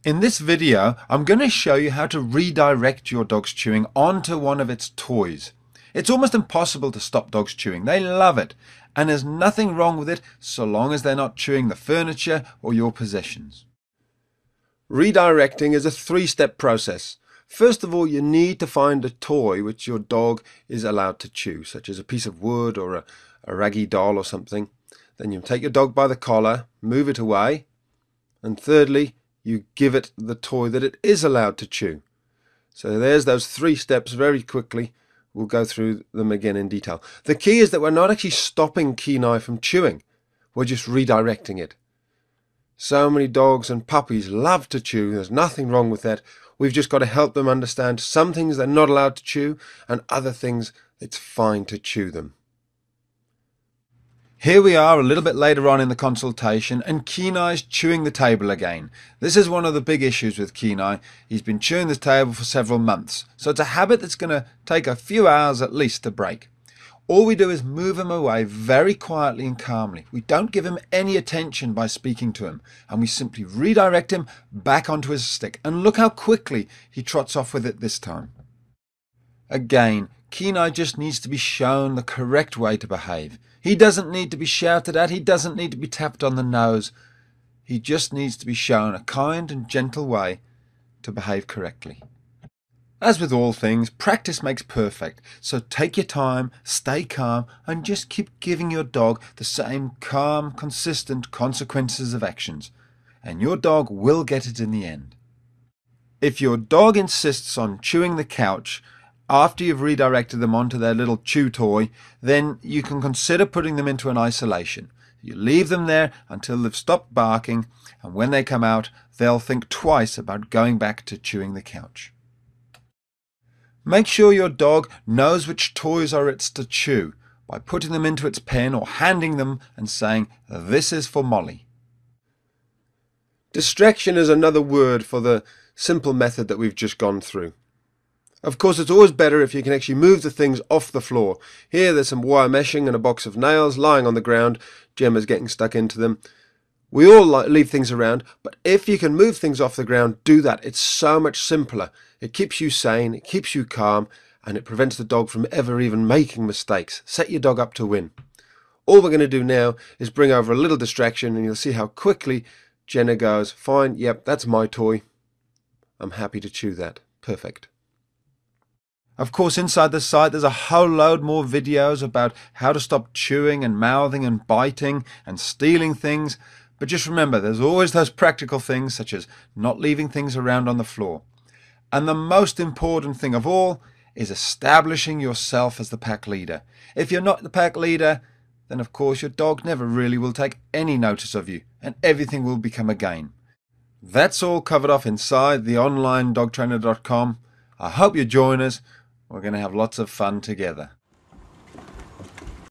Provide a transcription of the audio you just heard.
In this video, I'm going to show you how to redirect your dog's chewing onto one of its toys. It's almost impossible to stop dogs chewing. They love it, and there's nothing wrong with it so long as they're not chewing the furniture or your possessions. Redirecting is a three-step process. First of all, you need to find a toy which your dog is allowed to chew, such as a piece of wood or a raggy doll or something. Then you take your dog by the collar, move it away, and thirdly, you give it the toy that it is allowed to chew. So there's those three steps very quickly. We'll go through them again in detail. The key is that we're not actually stopping Kenai from chewing. We're just redirecting it. So many dogs and puppies love to chew. There's nothing wrong with that. We've just got to help them understand some things they're not allowed to chew and other things it's fine to chew them. Here we are a little bit later on in the consultation, and Kenai's chewing the table again. This is one of the big issues with Kenai. He's been chewing the table for several months, so it's a habit that's going to take a few hours at least to break. All we do is move him away very quietly and calmly. We don't give him any attention by speaking to him, and we simply redirect him back onto his stick. And look how quickly he trots off with it this time. Again, Kenai just needs to be shown the correct way to behave. He doesn't need to be shouted at. He doesn't need to be tapped on the nose. He just needs to be shown a kind and gentle way to behave correctly. As with all things, practice makes perfect. So take your time, stay calm, and just keep giving your dog the same calm, consistent consequences of actions. And your dog will get it in the end. If your dog insists on chewing the couch after you've redirected them onto their little chew toy, then you can consider putting them into an isolation. You leave them there until they've stopped barking, and when they come out, they'll think twice about going back to chewing the couch. Make sure your dog knows which toys are its to chew by putting them into its pen or handing them and saying, "This is for Molly." Distraction is another word for the simple method that we've just gone through. Of course, it's always better if you can actually move the things off the floor. Here there's some wire meshing and a box of nails lying on the ground. Gemma's getting stuck into them. We all leave things around, but if you can move things off the ground, do that. It's so much simpler. It keeps you sane, it keeps you calm, and it prevents the dog from ever even making mistakes. Set your dog up to win. All we're going to do now is bring over a little distraction, and you'll see how quickly Jenna goes, "Fine, yep, that's my toy. I'm happy to chew that. Perfect." Of course, inside the site there's a whole load more videos about how to stop chewing and mouthing and biting and stealing things. But just remember, there's always those practical things such as not leaving things around on the floor. And the most important thing of all is establishing yourself as the pack leader. If you're not the pack leader, then of course your dog never really will take any notice of you, and everything will become a game. That's all covered off inside the online dogtrainer.com. I hope you join us. We're going to have lots of fun together.